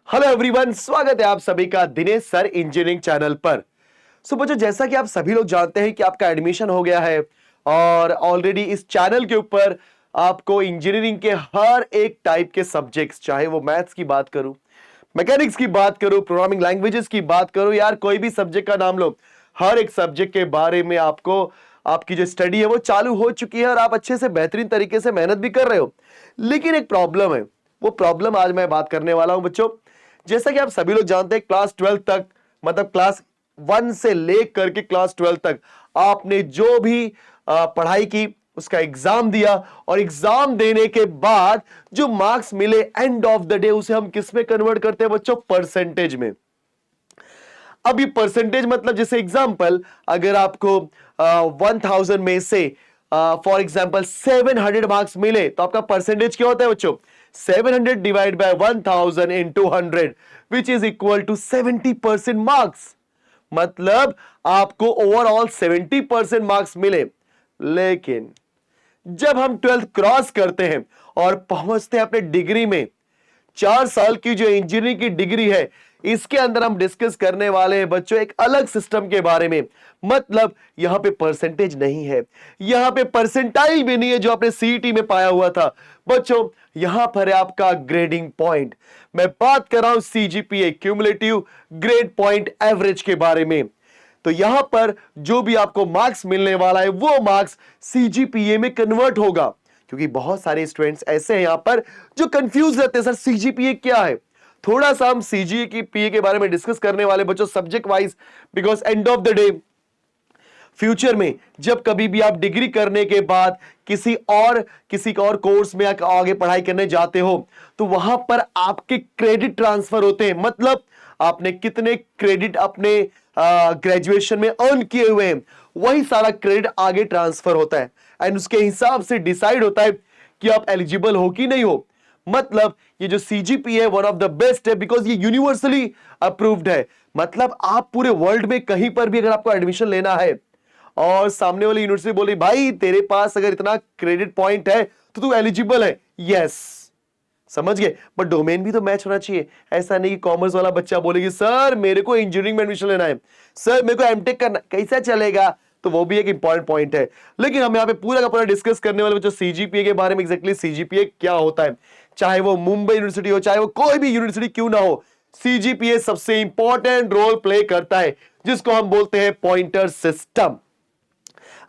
Hello everyone, स्वागत है आप सभी का दिनेश सर इंजीनियरिंग चैनल पर। बच्चों, जैसा कि आप सभी लोग जानते हैं कि आपका एडमिशन हो गया है और ऑलरेडी इस चैनल के ऊपर आपको इंजीनियरिंग के हर एक टाइप के सब्जेक्ट्स, चाहे वो मैथ्स की बात करूं, मैकेनिक्स की बात करूं, प्रोग्रामिंग लैंग्वेजेस की बात करूं, यार कोई भी सब्जेक्ट का नाम लो, हर एक सब्जेक्ट के बारे में आपको आपकी जो स्टडी है वो चालू हो चुकी है और आप अच्छे से बेहतरीन तरीके से मेहनत भी कर रहे हो। लेकिन एक प्रॉब्लम है, वो प्रॉब्लम आज मैं बात करने वाला हूं। बच्चों, जैसा कि आप सभी लोग जानते हैं, क्लास 12 तक, मतलब क्लास 1 से लेकर के क्लास 12 तक आपने जो भी पढ़ाई की उसका एग्जाम दिया और एग्जाम देने के बाद जो मार्क्स मिले एंड ऑफ द डे, उसे हम किस में कन्वर्ट करते हैं बच्चों? परसेंटेज में। अब ये परसेंटेज मतलब, जैसे एग्जांपल, अगर आपको 1000 में से फॉर एग्जांपल 700 मार्क्स मिले तो आपका परसेंटेज क्या होता है बच्चों? 700 divide by 1000 into 100 which is equal to 70% marks. मतलब आपको ओवरऑल 70% मार्क्स मिले। लेकिन जब हम 12th क्रॉस करते हैं और पहुंचते हैं अपने डिग्री में, 4 साल की जो इंजीनियरिंग की डिग्री है, इसके अंदर हम डिस्कस करने वाले हैं बच्चों एक अलग सिस्टम के बारे में। मतलब यहां पे परसेंटेज नहीं है, यहां पे परसेंटाइल भी नहीं है जो आपने सीईटी में पाया हुआ था। बच्चों, यहां पर है आपका ग्रेडिंग पॉइंट। मैं बात कर रहा हूं CGPA, cumulative grade point average के बारे में। तो यहां पर जो भी आपको मार्क्स मिलने वाला है वो मार्क्स सीजीपीए में कन्वर्ट होगा। क्योंकि बहुत सारे स्टूडेंट्स ऐसे हैं यहां पर जो कंफ्यूज रहते हैं, सर सीजीपीए क्या है? थोड़ा सा हम सीजीपीए के बारे में डिस्कस करने वाले बच्चों, subject wise, because end of the day future में जब कभी भी आप डिग्री करने के बाद किसी और कोर्स में आगे पढ़ाई करने जाते हो तो वहां पर आपके क्रेडिट ट्रांसफर होते हैं। मतलब आपने कितने क्रेडिट अपने ग्रेजुएशन में अर्न किए हुए हैं, वही सारा क्रेडिट आगे ट्रांसफर होता है एंड उसके हिसाब से डिसाइड होता है कि आप एलिजिबल हो कि नहीं हो। मतलब ये जो CGPA one of the best है बिकॉज ये यूनिवर्सली अप्रूव्ड है। मतलब आप पूरे वर्ल्ड में कहीं पर भी अगर आपको एडमिशन लेना है और सामने वाली यूनिवर्सिटी बोली भाई तेरे पास अगर इतना क्रेडिट पॉइंट है तो तू एलिजिबल है, यस, समझ गए। बट डोमेन भी तो मैच होना चाहिए। ऐसा नहीं कि कॉमर्स वाला बच्चा बोलेगी सर मेरे को इंजीनियरिंग में एडमिशन लेना है, सर मेरे को एमटेक करना, कैसा चलेगा? तो वो भी एक इंपॉर्टेंट पॉइंट है। लेकिन हम यहाँ पे पूरा का पूरा डिस्कस करने वाले बच्चों सीजीपीए के बारे में, एग्जैक्टली सीजीपीए क्या होता है। चाहे वो मुंबई यूनिवर्सिटी हो, चाहे वो कोई भी यूनिवर्सिटी क्यों ना हो, सीजीपीए सबसे इंपॉर्टेंट रोल प्ले करता है, जिसको हम बोलते हैं पॉइंटर सिस्टम।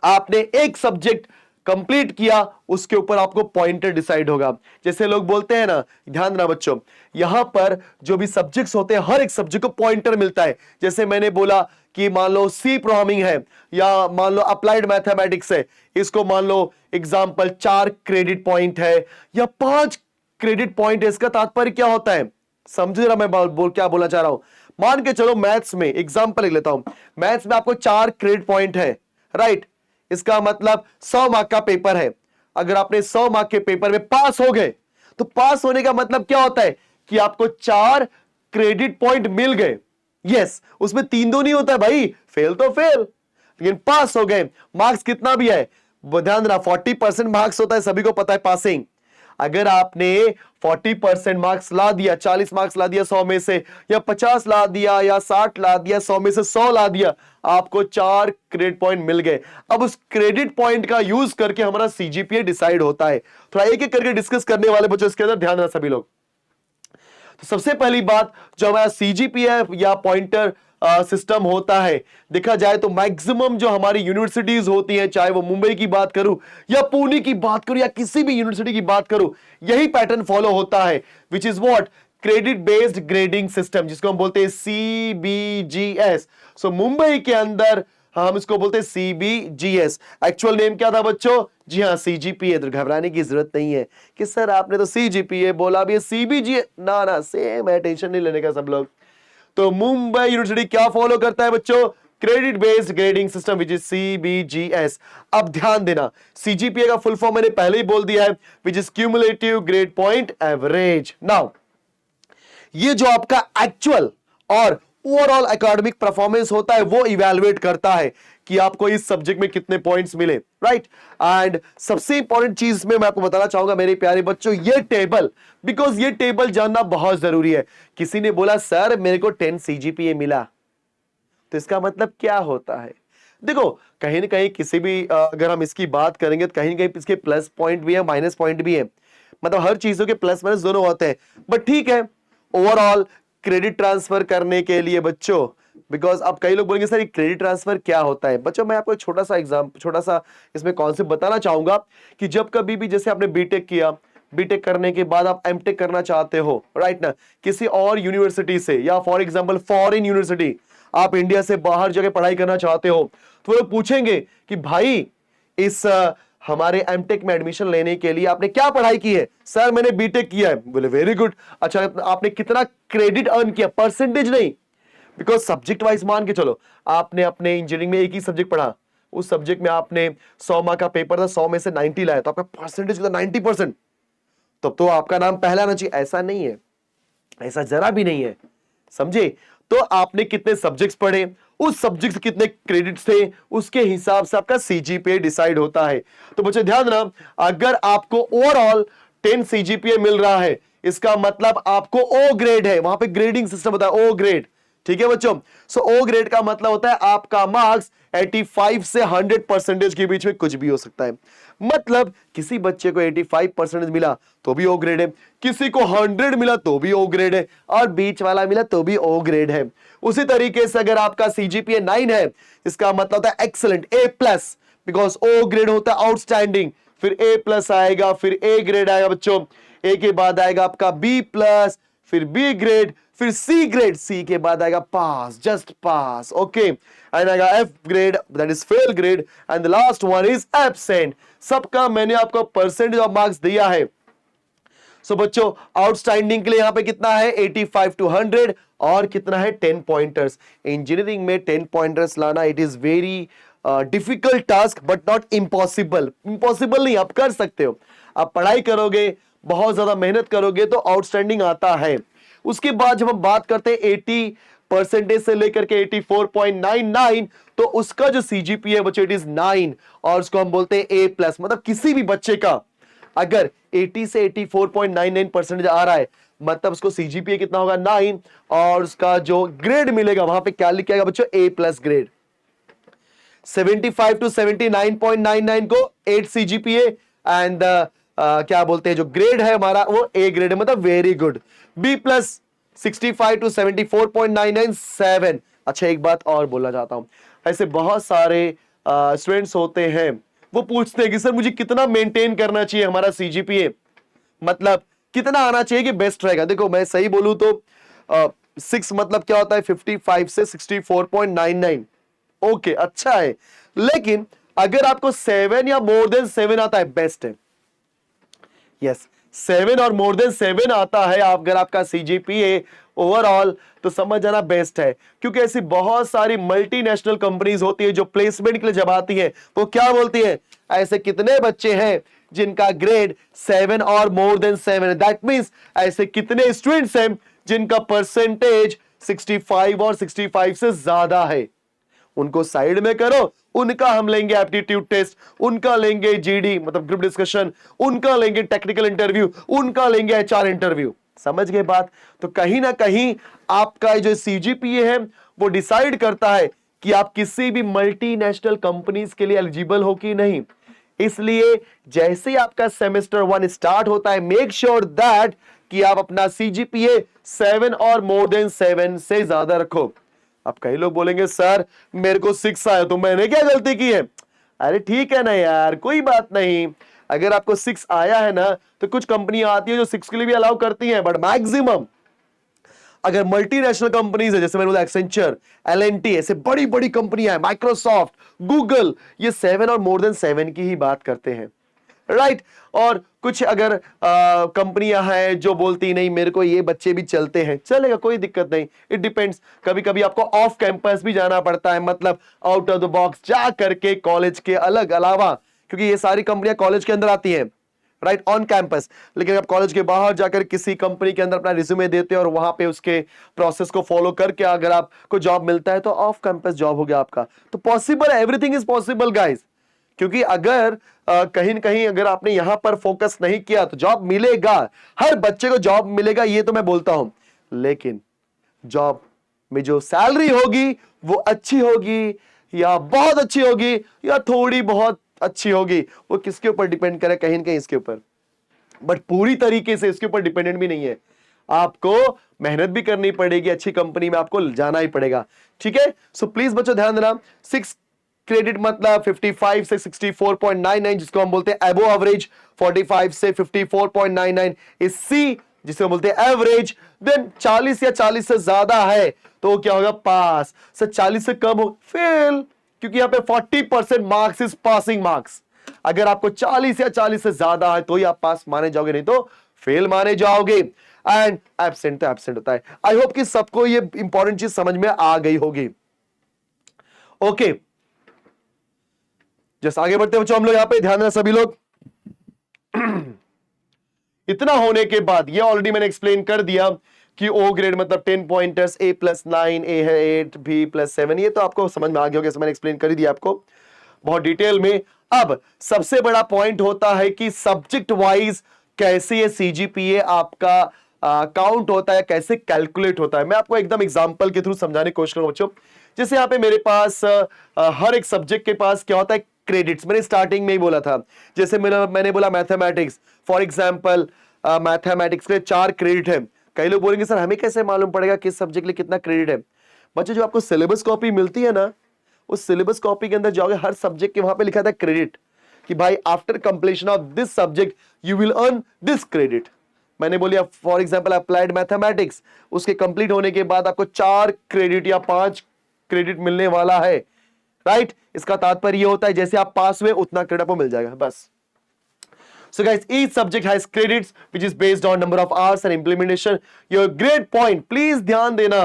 आपने एक सब्जेक्ट कंप्लीट किया, उसके ऊपर आपको पॉइंटर डिसाइड होगा। जैसे लोग बोलते हैं ना, ध्यान देना बच्चों, यहां पर जो भी सब्जेक्ट्स होते हैं हर एक सब्जेक्ट को पॉइंटर मिलता है। जैसे मैंने बोला कि मान लो सी प्रोग्रामिंग है या मान लो अप्लाइड मैथमेटिक्स है, इसको मान लो एग्जांपल 4 क्रेडिट पॉइंट है या 5 क्रेडिट पॉइंट है। इसका तात्पर्य क्या होता है, समझे रहा मैं क्या बोलना चाह रहा हूं? मान के चलो मैथ्स में एग्जांपल लिख लेता हूं, मैथ्स में आपको 4 क्रेडिट पॉइंट है, राइट। इसका मतलब 100 मार्क का पेपर है। अगर आपने 100 मार्क के पेपर में पास हो गए तो पास होने का मतलब क्या होता है कि आपको 4 क्रेडिट पॉइंट मिल गए। यस, उसमें 3 2 नहीं होता है भाई, फेल तो फेल, लेकिन पास हो गए। मार्क्स कितना भी है, ध्यान देना 40% मार्क्स होता है, सभी को पता है पासिंग। अगर आपने 40% मार्क्स ला दिया, 40 मार्क्स ला दिया 100 में से, या 50 ला दिया या 60 ला दिया, 100 में से 100 ला दिया, आपको 4 क्रेडिट पॉइंट मिल गए। अब उस क्रेडिट पॉइंट का यूज करके हमारा सीजीपीए डिसाइड होता है। थोड़ा एक एक करके डिस्कस करने वाले बच्चों, इसके अंदर ध्यान देना सभी लोग। तो सबसे पहली बात, जो हमारा सीजीपीए या पॉइंटर सिस्टम होता है, देखा जाए तो मैक्सिमम जो हमारी यूनिवर्सिटीज होती हैं, चाहे वो मुंबई की बात करूं या पुणे की बात करूं या किसी भी यूनिवर्सिटी की बात करूं, यही पैटर्न फॉलो होता है, which is what, credit based grading system, जिसको हम बोलते हैं सीबीजीएस। सो मुंबई के अंदर हम इसको बोलते हैं सीबीजीएस। एक्चुअल नेम क्या था बच्चों? जी हाँ, सीजीपीए। तो घबराने की जरूरत नहीं है कि सर आपने तो सीजीपीए बोला, भी सीबीजीए, ना ना सेम है, टेंशन नहीं लेने का सब लोग। तो मुंबई यूनिवर्सिटी क्या फॉलो करता है बच्चों? Credit based grading system, which is CBGS. अब ध्यान देना, सीजीपीए का फुल फॉर्म मैंने पहले ही बोल दिया है, which is cumulative grade point average. Now ये जो आपका एक्चुअल और ओवरऑल एकेडमिक परफॉर्मेंस होता है वो इवैल्यूएट करता है कि आपको इस सब्जेक्ट में कितने पॉइंट्स मिले, राइट। एंड सबसे इंपॉर्टेंट चीज में मैं आपको बताना चाहूंगा मेरे प्यारे बच्चों, ये टेबल, बिकॉज ये टेबल जानना बहुत जरूरी है। किसी ने बोला सर मेरे को 10 सीजीपीए मिला, तो इसका मतलब क्या होता है? देखो कहीं ना कहीं किसी भी अगर हम इसकी बात करेंगे तो कहीं ना कहीं इसके प्लस पॉइंट भी है, माइनस पॉइंट भी है, मतलब हर चीजों के प्लस माइनस दोनों होते हैं। बट ठीक है, ओवरऑल क्रेडिट ट्रांसफर करने के लिए बच्चों, बिकॉज अब कई लोग बोलेंगे सर ये क्रेडिट ट्रांसफर क्या होता है? बच्चों मैं आपको एक छोटा सा इसमें कॉन्सेप्ट बताना चाहूंगा कि जब कभी भी जैसे आपने बीटेक किया, बीटेक करने के बाद आप एमटेक करना चाहते हो, राइट ना, किसी और यूनिवर्सिटी से या फॉर एग्जांपल फॉरेन यूनिवर्सिटी, आप इंडिया से बाहर जगह पढ़ाई करना चाहते हो, तो वो लोग पूछेंगे कि भाई इस हमारे एमटेक में एडमिशन लेने के लिए आपने क्या पढ़ाई की है? सर मैंने बीटेक किया है। बोले वेरी गुड, अच्छा आपने कितना क्रेडिट अर्न किया? परसेंटेज नहीं, बिकॉज सब्जेक्ट वाइज मान के चलो आपने अपने इंजीनियरिंग में एक ही सब्जेक्ट पढ़ा, उस सब्जेक्ट में आपने 100 मार्क का पेपर था, 100 में से 90 लाया, तो आपका परसेंटेज 90%, तब तो आपका नाम पहला आना चाहिए। ऐसा नहीं है, ऐसा जरा भी नहीं है, समझे? तो आपने कितने सब्जेक्ट्स पढ़े, उस सब्जेक्ट से कितने क्रेडिट्स थे, उसके हिसाब से आपका सीजीपीए डिसाइड होता है। तो बच्चों ध्यान देना, अगर आपको ओवरऑल 10 सीजीपीए मिल रहा है, इसका मतलब आपको ओ ग्रेड है, वहां पे ग्रेडिंग सिस्टम होता है, ओ ग्रेड, ठीक है बच्चों। सो ओ ग्रेड का मतलब होता है आपका मार्क्स 85 से 100% के बीच में कुछ भी हो सकता है। मतलब किसी बच्चे को 85% मिला तो भी ओ ग्रेड है, किसी को 100 मिला तो भी ओ ग्रेड है, और बीच वाला मिला तो भी ओ ग्रेड है। उसी तरीके से अगर आपका सीजीपीए 9 है, इसका मतलब होता है excellent, A plus, because O grade होता है आउटस्टैंडिंग, फिर ए प्लस आएगा, फिर ए ग्रेड आएगा बच्चों, ए के बाद आएगा आपका बी प्लस, फिर बी ग्रेड, फिर सी ग्रेड, सी के बाद आएगा पास, जस्ट पास, ओके, एंड आएगा F grade, that is fail grade, and the last one is absent. सबका मैंने आपको परसेंटेज ऑफ मार्क्स दिया है। सो बच्चों आउटस्टैंडिंग के लिए यहां पे कितना है 85 to 100, और कितना है 10 पॉइंटर्स। इंजीनियरिंग में 10 पॉइंटर्स लाना it is very difficult task, but not impossible. Impossible नहीं, आप कर सकते हो, आप पढ़ाई करोगे, बहुत ज्यादा मेहनत करोगे तो आउटस्टैंडिंग आता है। उसके बाद जब हम बात करते हैं 80% से लेकर के 84.99, तो उसका जो सीजीपीए है बच्चों इट इज 9, और उसको हम बोलते हैं ए प्लस। मतलब किसी भी बच्चे का अगर 80 से 84.99% आ रहा है, मतलब उसको सीजीपीए कितना होगा 9, और उसका जो ग्रेड मिलेगा वहां पे क्या लिखेगा बच्चों, ए प्लस ग्रेड। 75 to 79.99 को 8 सीजीपीए, एंड क्या बोलते हैं जो ग्रेड है हमारा वो ए ग्रेड है, मतलब very good. B plus 65 to 74.99 7। अच्छा एक बात और बोलना चाहता हूं, ऐसे बहुत सारे स्टूडेंट्स होते हैं, वो पूछते हैं कि सर मुझे कितना मेंटेन करना चाहिए हमारा सीजीपीए, मतलब कितना आना चाहिए कि बेस्ट रहेगा। देखो मैं सही बोलूं तो 6 मतलब क्या होता है 55 से 64.99, ओके अच्छा है, लेकिन अगर आपको 7 या मोर देन 7 आता है बेस्ट है। यस 7 और मोर देन 7 आता है अगर आपका सीजीपीए ओवरऑल, तो समझ जाना बेस्ट है। क्योंकि ऐसी बहुत सारी मल्टीनेशनल कंपनीज होती है जो प्लेसमेंट के लिए जब आती है वो क्या बोलती है, ऐसे कितने बच्चे हैं जिनका ग्रेड 7 और मोर देन 7 है, दैट मींस ऐसे कितने स्टूडेंट्स हैं जिनका परसेंटेज 65 और 65 से ज्यादा है, उनको साइड में करो, उनका हम लेंगे एप्टीट्यूड टेस्ट, उनका लेंगे जीडी मतलब ग्रुप डिस्कशन, उनका लेंगे टेक्निकल इंटरव्यू, उनका लेंगे एचआर इंटरव्यू। समझ गए बात? तो कहीं ना कहीं आपका जो सीजीपीए है वो डिसाइड करता है कि आप किसी भी मल्टीनेशनल कंपनीज के लिए एलिजिबल हो कि नहीं। इसलिए जैसे ही आपका सेमेस्टर 1 स्टार्ट होता है, मेक श्योर दैट कि आप अपना सीजीपीए 7 और मोर देन 7 से ज्यादा रखो। अब कई लोग बोलेंगे सर मेरे को 6 आया तो मैंने क्या गलती की है? अरे ठीक है ना यार, कोई बात नहीं, अगर आपको 6 आया है ना तो कुछ कंपनियां आती है जो 6 के लिए भी अलाउ करती हैं, बट मैक्सिमम अगर मल्टीनेशनल कंपनीज है, जैसे मैंने बोला एक्सेंचर, एलएनटी, ऐसे बड़ी बड़ी कंपनियां हैं, माइक्रोसॉफ्ट, गूगल, ये 7 और मोर देन 7 की ही बात करते हैं, राइट। और कुछ अगर कंपनियां हैं जो बोलती नहीं मेरे को ये बच्चे भी चलते हैं, चलेगा कोई दिक्कत नहीं, इट डिपेंड्स। कभी कभी आपको ऑफ कैंपस भी जाना पड़ता है, मतलब आउट ऑफ द बॉक्स जा करके कॉलेज के अलग अलावा, क्योंकि ये सारी कंपनियां कॉलेज के अंदर आती हैं, राइट, ऑन कैंपस। लेकिन आप कॉलेज के बाहर जाकर किसी कंपनी के अंदर अपना रिज्यूमे देते हैं और वहां पे उसके प्रोसेस को फॉलो करके अगर आपको जॉब मिलता है तो ऑफ कैंपस जॉब हो गया आपका। तो पॉसिबल है, एवरीथिंग इज पॉसिबल गाइस। क्योंकि अगर कहीं न कहीं अगर आपने यहां पर फोकस नहीं किया तो जॉब मिलेगा, हर बच्चे को जॉब मिलेगा, ये तो मैं बोलता हूं। लेकिन जॉब में जो सैलरी होगी वो अच्छी होगी या बहुत अच्छी होगी या थोड़ी बहुत अच्छी होगी, वो किसके ऊपर डिपेंड करे, कहीं न कहीं इसके ऊपर। बट पूरी तरीके से इसके ऊपर डिपेंडेंट भी नहीं है। आपको मेहनत भी करनी पड़ेगी, अच्छी कंपनी में आपको जाना ही पड़ेगा। ठीक है, सो प्लीज बच्चों ध्यान देना। 6 क्रेडिट मतलब 55 से 64.99, जिसको हम बोलते हैं अबो एवरेज। 45 से 54.99 इज सी, जिसे हम बोलते हैं एवरेज। देन 40 या 40 से ज्यादा है तो क्या होगा, पास। सर 40 से कम हो फेल, क्योंकि यहां पे 40% मार्क्स इज पासिंग मार्क्स। अगर आपको 40 या 40 से ज्यादा है तो ही आप पास माने जाओगे, नहीं तो फेल माने जाओगे। एंड एब्सेंट तो एब्सेंट होता है। आई होप कि सबको ये इंपॉर्टेंट चीज समझ में आ गई होगी। ओके, जैसे आगे बढ़ते हैं बच्चों, हम लोग यहां पे ध्यान देना सभी लोग। इतना होने के बाद ये ऑलरेडी मैंने एक्सप्लेन कर दिया कि ओ ग्रेड मतलब 10 पॉइंटर्स, A+9, ए है 8, B+7, ये तो आपको समझ में आ गया होगा, मैंने एक्सप्लेन कर ही दिया आपको बहुत डिटेल में। अब सबसे बड़ा पॉइंट होता है कि सब्जेक्ट वाइज कैसे ये सीजीपीए आपका काउंट होता है, कैसे कैलकुलेट होता है। मैं आपको एकदम एग्जांपल के थ्रू समझाने की कोशिश करूंगा बच्चों। जैसे यहाँ पे मेरे पास हर एक सब्जेक्ट के पास क्या होता है, क्रेडिट्स। मैंने स्टार्टिंग में ही बोला था, जैसे मैंने बोला मैथमेटिक्स, फॉर एग्जाम्पल मैथमेटिक्स के 4 क्रेडिट है। कई लोग बोलेंगे सर हमें कैसे मालूम पड़ेगा किस सब्जेक्ट के लिए कितना क्रेडिट है। बच्चों जो आपको सिलेबस कॉपी मिलती है ना, उस सिलेबस कॉपी के अंदर जाओगे, हर सब्जेक्ट के वहां पे लिखा था क्रेडिट, कि भाई after completion of this subject you will earn this credit. मैंने बोलिया फॉर एग्जांपल अप्लाइड मैथमेटिक्स, उसके कंप्लीट होने के बाद आपको 4 क्रेडिट या 5 क्रेडिट मिलने वाला है। राइट, इसका तात्पर्य ये होता है जैसे आप पास हुए उतना क्रेडिट आपको मिल जाएगा, बस। So guys, each subject has credits which is based on number of hours and implementation. Your grade point, please ध्यान देना,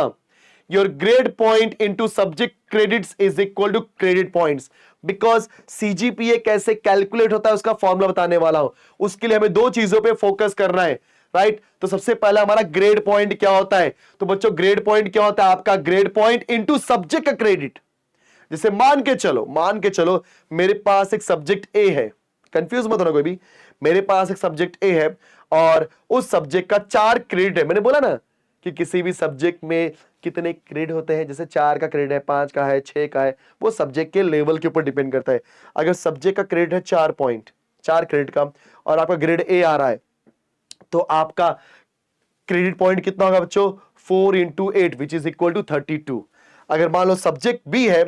your grade point into subject credits is equal to credit points. Because CGPA कैसे calculate होता है उसका formula बताने वाला हूं। उसके लिए हमें 2 चीजों पे फोकस करना है। राइट, तो सबसे पहला हमारा ग्रेड पॉइंट क्या होता है। तो बच्चों ग्रेड पॉइंट क्या होता है, आपका ग्रेड पॉइंट इंटू सब्जेक्ट का क्रेडिट। जैसे मान के चलो मेरे पास एक सब्जेक्ट ए है, कंफ्यूज मत होना कोई भी, मेरे पास एक सब्जेक्ट ए है और उस सब्जेक्ट का 4 क्रेडिट है। मैंने बोला ना कि किसी भी सब्जेक्ट में कितने क्रेडिट होते हैं, जैसे 4 का क्रेडिट है, 5 का है, 6 का है, वो सब्जेक्ट के लेवल के ऊपर डिपेंड करता है। अगर सब्जेक्ट का क्रेडिट है 4 क्रेडिट का और आपका ग्रेड ए आ रहा है, तो आपका क्रेडिट पॉइंट कितना होगा बच्चों, 4 into 8 which is equal to 32। अगर मान लो सब्जेक्ट बी है,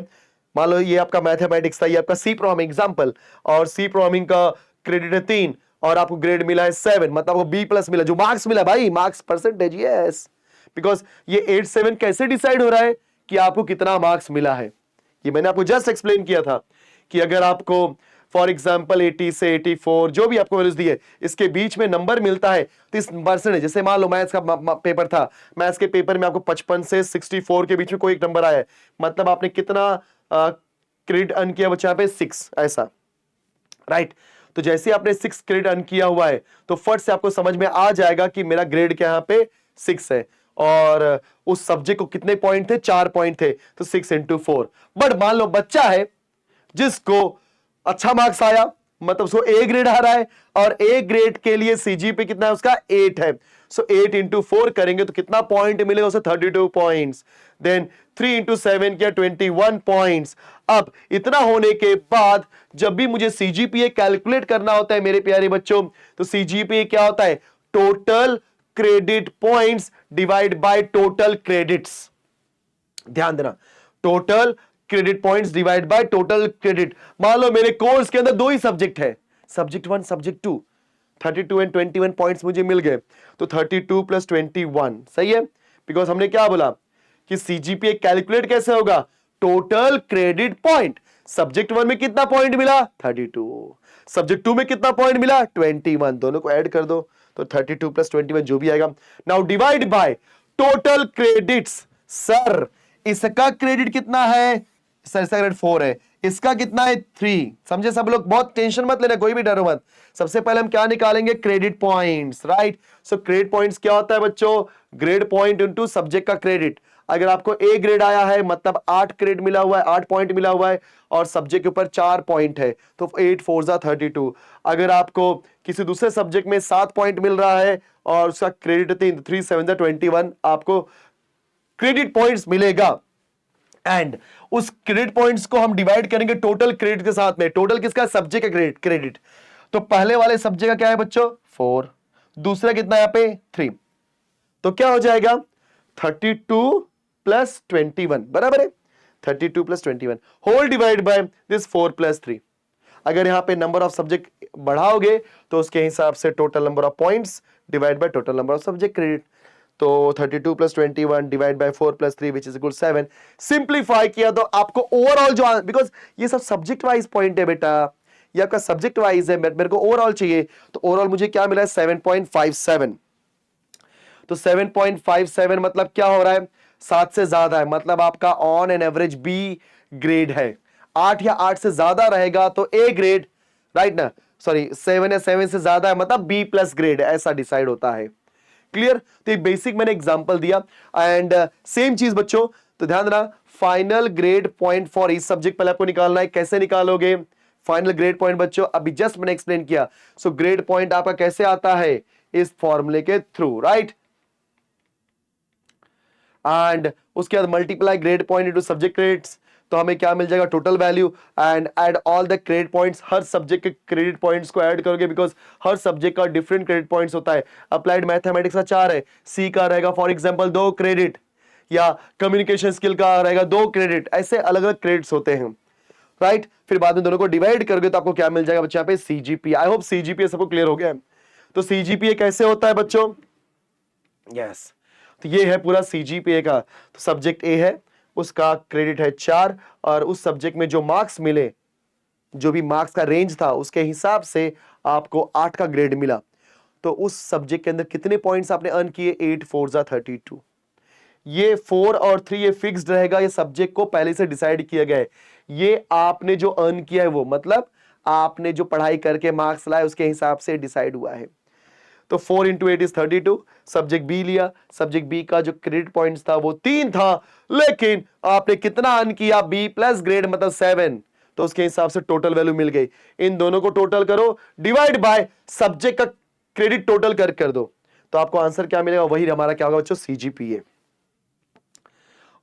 मान लो ये आपका मैथमेटिक्स था, ये आपका सी प्रोग्रामिंग एग्जांपल, और सी प्रोग्रामिंग का क्रेडिट है 3 और आपको ग्रेड मिला है 7, मतलब आपको B+ मिला। जो मार्क्स मिला भाई, मार्क्स परसेंटेज, यस, बिकॉज ये 8-7 कैसे डिसाइड हो रहा है कि आपको कितना मार्क्स मिला है। ये मैंने आपको जस्ट एक्सप्लेन किया था कि अगर आपको फॉर एग्जाम्पल 80 से 84 जो भी आपको वैल्यूज दी है, इसके बीच में नंबर मिलता है तो इस परसेंटेज, जैसे मान लो मैथ्स का पेपर था, मैथ्स के पेपर में आपको 55 से 64 के बीच में कोई एक नंबर आया है, मतलब आपने कितना क्रेडिट अर्न किया बच्चा, पे 6, ऐसा। राइट, तो जैसे आपने 6 क्रेडिट अर्न किया हुआ है तो फट से आपको समझ में आ जाएगा कि मेरा ग्रेड क्या यहाँ पे 6 है, और उस सब्जेक्ट को कितने पॉइंट थे, 4 पॉइंट थे, तो 6 into 4। बट मान लो बच्चा है जिसको अच्छा मार्क्स आया, मतलब उसको ए ग्रेड आ रहा है, और ए ग्रेड के लिए सीजीपी कितना है उसका, 8 है। सो 8 into 4 करेंगे तो कितना पॉइंट मिलेगा उसे, 32 पॉइंट्स। देन 3 into 7 किया, 21 पॉइंट्स। अब इतना होने के बाद जब भी मुझे सीजीपीए कैलकुलेट करना होता है मेरे प्यारे बच्चों, तो सीजीपीए क्या होता है, total credit points divide by total credits. ध्यान देना, total credit points divide by total credit. मान लो मेरे कोर्स के अंदर 2 ही सब्जेक्ट है, सब्जेक्ट 1 सब्जेक्ट 2, 32 एंड 21 पॉइंट्स मुझे मिल गए, तो 32 + 21 सही है। बिकॉज हमने क्या बोला कि सीजीपीए कैलकुलेट कैसे होगा, टोटल क्रेडिट पॉइंट। सब्जेक्ट 1 में कितना पॉइंट मिला, 32, सब्जेक्ट 2 में कितना पॉइंट मिला, 21, दोनों को ऐड कर दो तो 32 + 21 जो भी आएगा। Now divide by total credits. Sir इसका क्रेडिट कितना है, सर इसका क्रेडिट 4 है, इसका कितना है 3। समझे सब लोग, बहुत टेंशन मत लेना, कोई भी डरो मत। सबसे पहले हम क्या निकालेंगे, क्रेडिट पॉइंट्स, राइट। सो क्रेडिट पॉइंट्स क्या होता है बच्चों, ग्रेड पॉइंट इनटू सब्जेक्ट का क्रेडिट। अगर आपको ए ग्रेड आया है मतलब 8 क्रेडिट मिला हुआ है, 8 पॉइंट मिला हुआ है, और सब्जेक्ट के ऊपर 4 पॉइंट है, तो 8 4 जा 32। अगर आपको किसी दूसरे सब्जेक्ट में 7 पॉइंट मिल रहा है और उसका क्रेडिट 3 7 जा 21, आपको क्रेडिट पॉइंट्स मिलेगा। एंड उस क्रेडिट पॉइंट्स को हम डिवाइड करेंगे टोटल क्रेडिट के साथ में। टोटल किसका, सब्जेक्ट का क्रेडिट। तो पहले वाले सब्जेक्ट का क्या है बच्चों 4, दूसरा कितना यहां पे 3, तो क्या हो जाएगा 32 प्लस 21, बराबर है 32 plus 21 whole divide by this 4 plus 3। अगर यहां पे नंबर ऑफ सब्जेक्ट बढ़ाओगे तो उसके हिसाब से total number of points divide by total number of subject credit. तो 32 plus 21 divide by 4 plus 3 which is equal 7। Simplify किया तो आपको ओवरऑल जो, बिकॉज ये सब सब्जेक्ट वाइज पॉइंट है बेटा, ये आपका सब्जेक्ट वाइज है, मेरे को ओवरऑल चाहिए, तो ओवरऑल मुझे क्या मिला है 7.57। तो 7.57 मतलब क्या हो रहा है, 7 से ज्यादा है, मतलब आपका on an average B grade है। 8 या 8 से ज्यादा रहेगा तो ए ग्रेड, राइट ना, सॉरी 7 या 7 से ज्यादा है मतलब बी प्लस ग्रेड, ऐसा डिसाइड होता है। क्लियर, तो ये बेसिक मैंने एग्जांपल दिया। एंड सेम चीज बच्चों, तो ध्यान देना, फाइनल ग्रेड पॉइंट फॉर इस सब्जेक्ट पहले आपको निकालना है। कैसे निकालोगे फाइनल ग्रेड पॉइंट बच्चों, अभी जस्ट मैंने एक्सप्लेन किया। सो ग्रेड पॉइंट आपका कैसे आता है, इस फॉर्मूले के थ्रू, राइट। एंड उसके बाद multiply grade point into subject credits, तो हमें क्या मिल जाएगा total value. And add all the credit points, her subject के क्रेडिट पॉइंट्स को ऐड करोगे, बिकॉज हर सब्जेक्ट का डिफरेंट क्रेडिट पॉइंट्स होता है। अप्लाइड मैथमेटिक्स का 4 है, सी का रहेगा फॉर एग्जांपल 2 क्रेडिट, या कम्युनिकेशन स्किल का रहेगा 2 क्रेडिट, ऐसे अलग अलग क्रेडिट्स होते हैं, राइट। फिर बाद में दोनों को डिवाइड करोगे तो आपको क्या मिल जाएगा बच्चों, यहाँ पे सीजीपीए। आई होप सीजीपीए सबको क्लियर हो गया है। तो सीजीपीए कैसे होता है बच्चों, यस, तो ये है पूरा सीजीपीए का। तो सब्जेक्ट ए है, उसका क्रेडिट है 4, और उस सब्जेक्ट में जो मार्क्स मिले, जो भी मार्क्स का रेंज था उसके हिसाब से आपको 8 का ग्रेड मिला। तो उस सब्जेक्ट के अंदर कितने पॉइंट्स आपने अर्न किए, 8 4 जा 32। ये 4 और 3 ये फिक्स्ड रहेगा, ये सब्जेक्ट को पहले से डिसाइड किया गया है। ये आपने जो अर्न किया है वो, मतलब आपने जो पढ़ाई करके मार्क्स लाए उसके हिसाब से डिसाइड हुआ है। तो 4 इंटू 8 इज 32। सब्जेक्ट बी लिया, सब्जेक्ट बी का जो क्रेडिट पॉइंट्स था वो 3 था, लेकिन आपने कितना अर्न किया, बी प्लस ग्रेड मतलब 7, तो उसके हिसाब से टोटल वैल्यू मिल गई। इन दोनों को टोटल करो, डिवाइड बाय सब्जेक्ट का क्रेडिट टोटल कर दो, तो आपको आंसर क्या मिलेगा, वही हमारा क्या होगा बच्चों, सीजीपीए।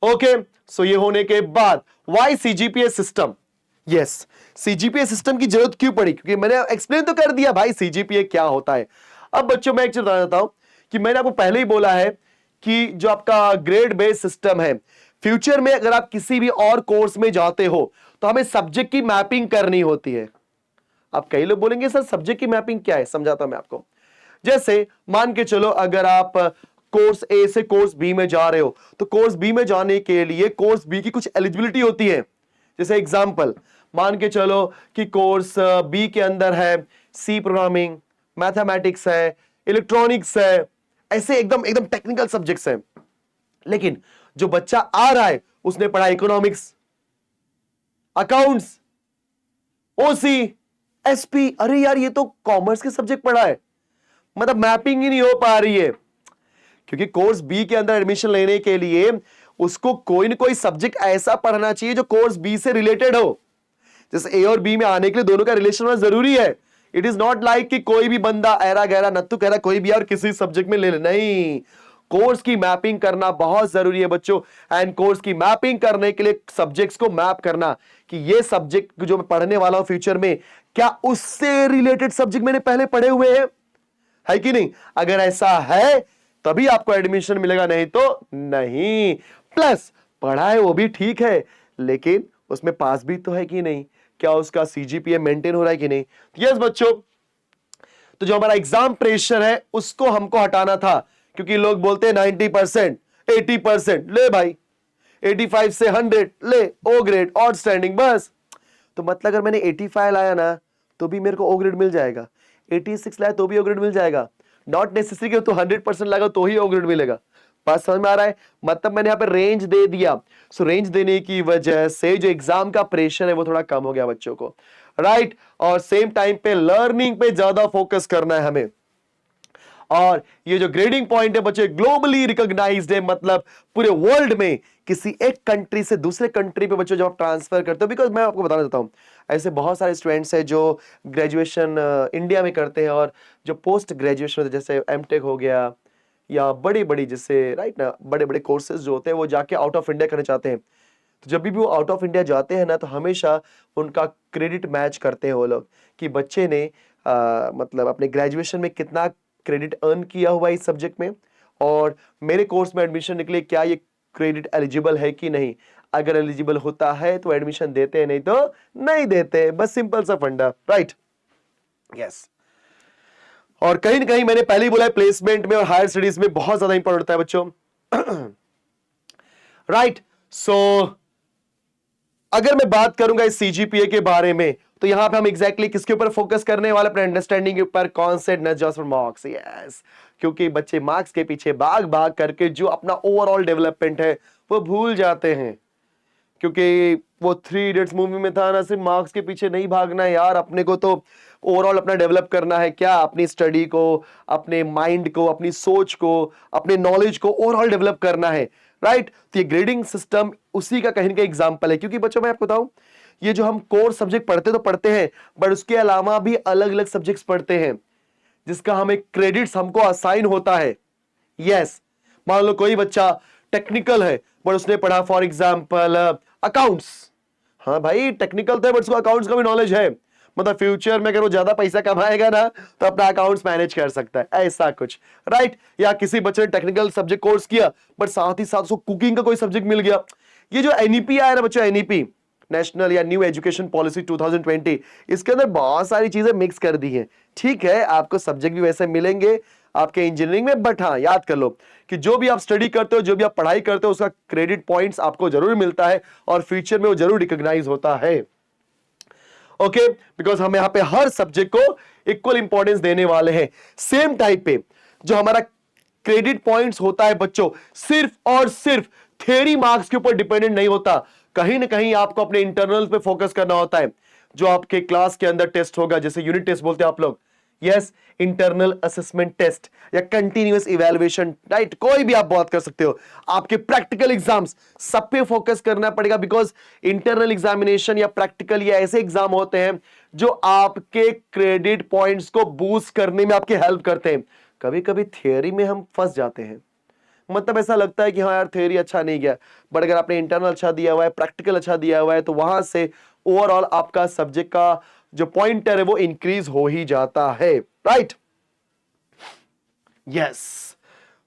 ओके, सो ये होने के बाद why CGPA system, yes, CGPA system की जरूरत क्यों पड़ी, क्योंकि मैंने एक्सप्लेन तो कर दिया भाई सीजीपीए क्या होता है। अब बच्चों मैं एक चीज बताना चाहता हूं कि मैंने आपको पहले ही बोला है कि जो आपका ग्रेड बेस्ड सिस्टम है, फ्यूचर में अगर आप किसी भी और कोर्स में जाते हो तो हमें सब्जेक्ट की मैपिंग करनी होती है। अब कई लोग बोलेंगे सर सब्जेक्ट की मैपिंग क्या है, समझाता हूं मैं आपको। जैसे मान के चलो अगर आप कोर्स ए से कोर्स बी में जा रहे हो, तो कोर्स बी में जाने के लिए कोर्स बी की कुछ एलिजिबिलिटी होती है। जैसे एग्जांपल मान के चलो कि कोर्स बी के अंदर है सी प्रोग्रामिंग, मैथमेटिक्स है, इलेक्ट्रॉनिक्स है, ऐसे एकदम एकदम टेक्निकल सब्जेक्ट्स हैं। लेकिन जो बच्चा आ रहा है उसने पढ़ा इकोनॉमिक्स, अकाउंट्स, ओसी, एसपी, अरे यार ये तो कॉमर्स के सब्जेक्ट पढ़ा है, मतलब मैपिंग ही नहीं हो पा रही है। क्योंकि कोर्स बी के अंदर एडमिशन लेने के लिए उसको कोई ना कोई सब्जेक्ट ऐसा पढ़ना चाहिए जो कोर्स बी से रिलेटेड हो। जैसे ए और बी में आने के लिए दोनों का रिलेशन होना जरूरी है। इट इज नॉट लाइक कि कोई भी बंदा ऐरा गहरा नत्थु कहरा कोई भी और किसी सब्जेक्ट में ले ले, नहीं, कोर्स की मैपिंग करना बहुत जरूरी है बच्चों। एंड कोर्स की मैपिंग करने के लिए सब्जेक्ट्स को मैप करना कि ये सब्जेक्ट जो मैं पढ़ने वाला हूं फ्यूचर में, क्या उससे रिलेटेड सब्जेक्ट मैंने पहले पढ़े हुए हैं, है कि नहीं। अगर ऐसा है तभी आपको एडमिशन मिलेगा, नहीं तो नहीं। प्लस पढ़ा है वो भी ठीक है, लेकिन उसमें पास भी तो है कि नहीं, क्या उसका सीजीपीए मेंटेन हो रहा है कि नहीं। यस बच्चों, तो जो हमारा एग्जाम प्रेशर है उसको हमको हटाना था, क्योंकि लोग बोलते हैं 90%, 80%, ले भाई 85 से 100 ले, ओ ग्रेड, आउटस्टैंडिंग, बस। तो मतलब अगर मैंने 85 लाया ना तो भी मेरे को ओ ग्रेड मिल जाएगा, 86 लाया तो भी ओ ग्रेड मिल जाएगा, नॉट नेसेसरी कि तो 100% लाएगा तो ही ओ ग्रेड मिलेगा। बात समझ में आ रहा है? मतलब मैंने यहाँ पे रेंज दे दिया, सो रेंज देने की वजह से जो एग्जाम का प्रेशर है वो थोड़ा कम हो गया बच्चों को, राइट। और सेम टाइम पे लर्निंग पे ज्यादा फोकस करना है हमें। और ये जो ग्रेडिंग पॉइंट है बच्चे ग्लोबली रिकॉग्नाइज्ड है, मतलब पूरे वर्ल्ड में किसी एक कंट्री से दूसरे कंट्री पे बच्चों जब आप ट्रांसफर करते हो, बिकॉज मैं आपको बताना चाहता हूं ऐसे बहुत सारे स्टूडेंट्स हैं जो ग्रेजुएशन इंडिया में करते हैं और जो पोस्ट ग्रेजुएशन जैसे एमटेक हो गया या बड़ी बड़ी जैसे राइट ना बड़े बड़े कोर्सेज जो होते हैं वो जाके आउट ऑफ इंडिया करना चाहते हैं। तो जब भी वो आउट ऑफ इंडिया जाते हैं ना तो हमेशा उनका क्रेडिट मैच करते हैं वो लोग कि बच्चे ने मतलब अपने ग्रेजुएशन में कितना क्रेडिट अर्न किया हुआ इस सब्जेक्ट में और मेरे कोर्स में एडमिशन निकले क्या ये क्रेडिट एलिजिबल है कि नहीं। अगर एलिजिबल होता है तो एडमिशन देते हैं, नहीं तो नहीं देते, बस सिंपल सा फंडा, राइट। यस। और कहीं ना कहीं मैंने पहले ही बोला है प्लेसमेंट में और हायर स्टडीज में बहुत ज्यादा इंपॉर्टेंट होता है बच्चों, राइट। सो अगर मैं बात करूंगा इस सीजीपीए के बारे में तो यहां पे हम एग्जैक्टली किसके ऊपर फोकस करने वाले, अपने अंडरस्टैंडिंग के ऊपर, concept not just for marks. Yes, क्योंकि बच्चे मार्क्स के पीछे भाग भाग करके जो अपना ओवरऑल डेवलपमेंट है वो भूल जाते हैं। क्योंकि वो थ्री इडियट्स मूवी में था ना, सिर्फ मार्क्स के पीछे नहीं भागना है यार, अपने को तो ओवरऑल अपना डेवलप करना है, क्या अपनी स्टडी को, अपने माइंड को, अपनी सोच को, अपने नॉलेज को ओवरऑल डेवलप करना है, राइट। तो ये ग्रेडिंग सिस्टम उसी का कहीं ना कहीं एग्जाम्पल है। क्योंकि बच्चों मैं आपको बताऊं ये जो हम कोर सब्जेक्ट पढ़ते तो पढ़ते हैं बट उसके अलावा भी अलग अलग सब्जेक्ट्स पढ़ते हैं जिसका हमें क्रेडिट्स हमको असाइन होता है। यस, मान लो कोई बच्चा टेक्निकल है बट उसने पढ़ा फॉर एग्जाम्पल अकाउंट्स। हाँ भाई टेक्निकल तो है बट उसको अकाउंट्स का भी नॉलेज है, मतलब फ्यूचर में अगर वो ज्यादा पैसा कमाएगा ना तो अपना अकाउंट्स मैनेज कर सकता है, ऐसा कुछ, राइट। या किसी बच्चे ने टेक्निकल सब्जेक्ट कोर्स किया बट साथ ही साथ उसको कुकिंग का कोई सब्जेक्ट मिल गया। ये जो एनईपी आया ना बच्चों, एनईपी नेशनल या न्यू एजुकेशन पॉलिसी 2020, इसके अंदर बहुत सारी चीजें मिक्स कर दी हैं। ठीक है, आपको सब्जेक्ट भी वैसे मिलेंगे आपके इंजीनियरिंग में, बट हाँ याद कर लो कि जो भी आप स्टडी करते हो, जो भी आप पढ़ाई करते हो, उसका क्रेडिट पॉइंट्स आपको जरूर मिलता है और फ्यूचर में वो जरूर रिकॉग्नाइज होता है। ओके, बिकॉज हम यहां पे हर सब्जेक्ट को इक्वल इंपॉर्टेंस देने वाले हैं। सेम टाइप पे जो हमारा क्रेडिट पॉइंट्स होता है बच्चों, सिर्फ और सिर्फ थ्योरी मार्क्स के ऊपर डिपेंडेंट नहीं होता, कहीं ना कहीं आपको अपने इंटरनल पे फोकस करना होता है। जो आपके क्लास के अंदर टेस्ट होगा, जैसे यूनिट टेस्ट बोलते हैं आप लोग, यस, इंटरनल असेसमेंट टेस्ट या कंटिन्यूअस इवैल्यूएशन, राइट, कोई भी आप बात कर सकते हो। आपके प्रैक्टिकल एग्जाम्स सब पे फोकस करना पड़ेगा बिकॉज इंटरनल एग्जामिनेशन या प्रैक्टिकल या ऐसे एग्जाम होते हैं जो आपके क्रेडिट पॉइंट्स को बूस्ट करने में आपकी हेल्प करते हैं। कभी कभी थियरी में हम फंस जाते हैं, मतलब ऐसा लगता है कि हाँ यार थ्योरी अच्छा नहीं गया, बट अगर आपने इंटरनल अच्छा दिया हुआ है, प्रैक्टिकल अच्छा दिया हुआ है, तो वहां से ओवरऑल आपका सब्जेक्ट का जो पॉइंटर है वो इंक्रीज हो ही जाता है, राइट। यस,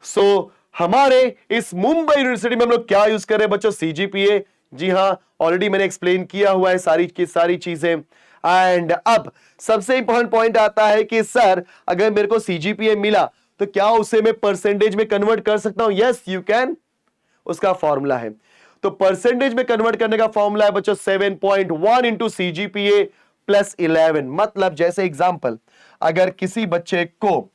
सो हमारे इस मुंबई यूनिवर्सिटी में हम लोग क्या यूज कर रहे हैं बच्चों, सीजीपीए। जी हाँ, ऑलरेडी मैंने एक्सप्लेन किया हुआ है सारी की सारी चीजें। एंड अब सबसे इंपॉर्टेंट पॉइंट आता है कि सर अगर मेरे को सीजीपीए मिला तो क्या उसे मैं परसेंटेज में कन्वर्ट कर सकता हूं? यस यू कैन, उसका फॉर्मूला है। तो परसेंटेज में कन्वर्ट करने का फॉर्मूला है बच्चों 7.1 इंटू सीजीपीए प्लस 11। मतलब जैसे एग्जांपल, अगर किसी बच्चे को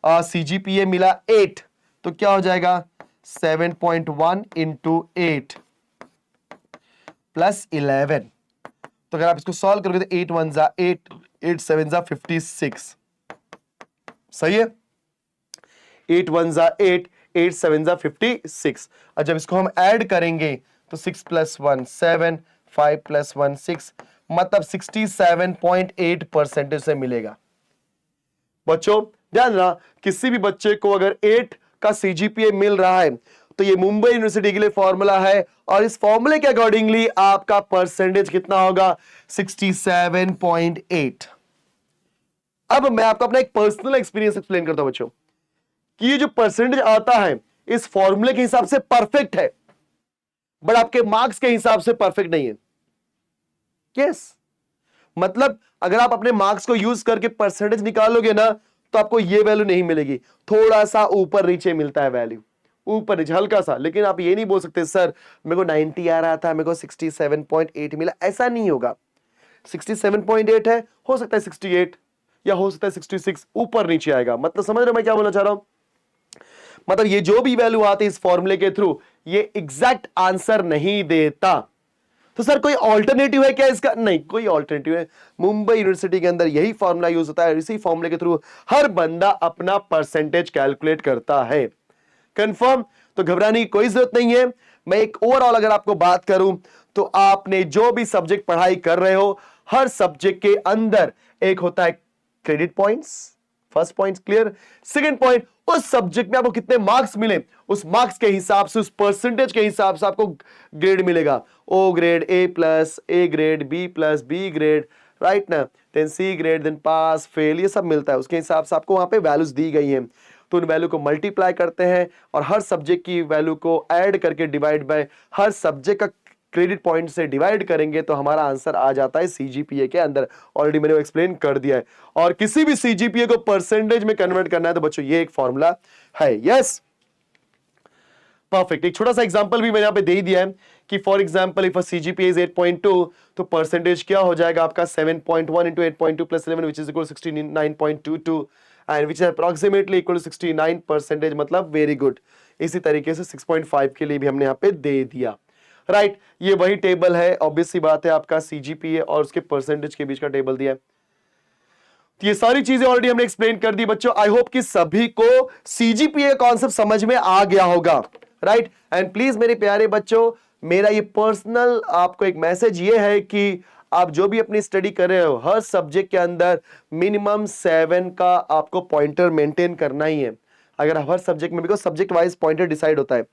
सीजीपीए मिला 8 तो क्या हो जाएगा 7.1 इंटू 8 प्लस 11। तो अगर आप इसको सॉल्व करोगे तो 8 1 जा 8, 8 7 जा 56, सही है। 8 1 जा 8, 8 7 जा 56। और जब इसको हम ऐड करेंगे तो 6 प्लस 1 7, 5 प्लस 1 6, मतलब 67.8% से मिलेगा। बच्चों ध्यान रखना, किसी भी बच्चे को अगर 8 का सीजीपीए मिल रहा है तो ये मुंबई यूनिवर्सिटी के लिए फॉर्मूला है और इस फॉर्मूले के अकॉर्डिंगली आपका परसेंटेज कितना होगा 67.8। अब मैं आपको अपना एक पर्सनल एक्सपीरियंस एक्सप्लेन करता हूं बच्चों कि ये जो परसेंटेज आता है इस फॉर्मूले के हिसाब से परफेक्ट है बट आपके मार्क्स के हिसाब से परफेक्ट नहीं है। यस, मतलब अगर आप अपने मार्क्स को यूज करके परसेंटेज निकालोगे ना तो आपको ये वैल्यू नहीं मिलेगी, थोड़ा सा ऊपर नीचे मिलता है वैल्यू, ऊपर नीचे हल्का सा। लेकिन आप ये नहीं बोल सकते सर मेरे को 90 आ रहा था, मेरे को 67.8 मिला, ऐसा नहीं होगा। 67.8 है, हो सकता है 68 या हो सकता है 66, ऊपर नीचे आएगा। मतलब समझ रहे हो मैं क्या बोलना चाह रहा हूं? मतलब ये जो भी वैल्यू आती है इस फॉर्मूले के थ्रू, ये एग्जैक्ट आंसर नहीं देता। तो सर कोई ऑल्टरनेटिव है क्या इसका? नहीं, कोई ऑल्टरनेटिव है। मुंबई यूनिवर्सिटी के अंदर यही फॉर्मूला यूज होता है, इसी फॉर्मूले के थ्रू हर बंदा अपना परसेंटेज कैलकुलेट करता है। कंफर्म? तो घबराने की कोई जरूरत नहीं है। मैं एक ओवरऑल अगर आपको बात करूं तो आपने जो भी सब्जेक्ट पढ़ाई कर रहे हो, हर सब्जेक्ट के अंदर एक होता है credit points. First point clear. Second point, उस सब्जेक्ट में आपको कितने मार्क्स मिले, उस मार्क्स के हिसाब से, उस परसेंटेज के हिसाब से आपको ग्रेड मिलेगा। O grade, A plus, A grade, B plus, B grade, right ना, then C grade, then pass, fail, ये सब मिलता है। उसके हिसाब से आपको वहां पे वैल्यूज दी गई हैं, तो उन वैल्यू को मल्टीप्लाई करते हैं और हर सब्जेक्ट की वैल्यू को ऐड करके डिवाइड बाय हर सब्जेक्ट का क्रेडिट पॉइंट से डिवाइड करेंगे तो हमारा आंसर आ जाता है सीजीपीए के अंदर। ऑलरेडी मैंने एक्सप्लेन कर दिया है। और किसी भी सीजीपीए को परसेंटेज में कन्वर्ट करना है तो बच्चों ये एक फॉर्मूला है। Yes, perfect. एक छोटा सा एग्जांपल भी मैंने यहां पे दे ही दिया है कि for example if CGPA is 8.2 तो परसेंटेज क्या हो जाएगा आपका 7.1 into 8.2 plus 11 which is equal to 69.22 and which is approximately equal to 69%, मतलब वेरी गुड। इसी तरीके से 6.5 के लिए भी हमने यहाँ पे दे दिया, राइट। ये वही टेबल है, ऑब्वियस सी बात है, आपका सीजीपीए और उसके परसेंटेज के बीच का टेबल दिया है। तो ये सारी चीजें ऑलरेडी हमने एक्सप्लेन कर दी बच्चों। आई होप कि सभी को सीजीपीए कॉन्सेप्ट समझ में आ गया होगा, राइट। एंड प्लीज मेरे प्यारे बच्चों, मेरा ये पर्सनल आपको एक मैसेज ये है कि आप जो भी अपनी स्टडी कर रहे हो, हर सब्जेक्ट के अंदर मिनिमम 7 का आपको पॉइंटर मेंटेन करना ही है। अगर हर सब्जेक्ट में, because subject wise pointer decide होता है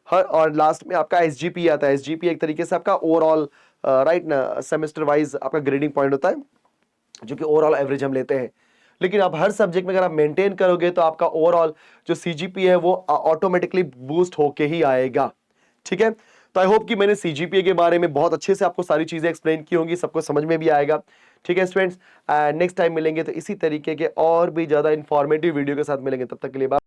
हर, और लास्ट में आपका एसजीपी आता है। एसजीपी एक तरीके से आपका ओवरऑल, राइट ना, सेमेस्टर वाइज आपका ग्रेडिंग पॉइंट होता है, जो कि ओवरऑल एवरेज हम लेते हैं। लेकिन आप हर सब्जेक्ट में अगर आप मेंटेन करोगे तो आपका ओवरऑल जो सीजीपी है वो ऑटोमेटिकली बूस्ट होके ही आएगा, ठीक है। तो आई होप कि मैंने सीजीपीए के बारे में बहुत अच्छे से आपको सारी चीजें एक्सप्लेन की होंगी, सबको समझ में भी आएगा, ठीक है स्टूडेंट्स। नेक्स्ट टाइम मिलेंगे तो इसी तरीके के और भी ज्यादा इंफॉर्मेटिव वीडियो के साथ मिलेंगे, तब तक के लिए बाय।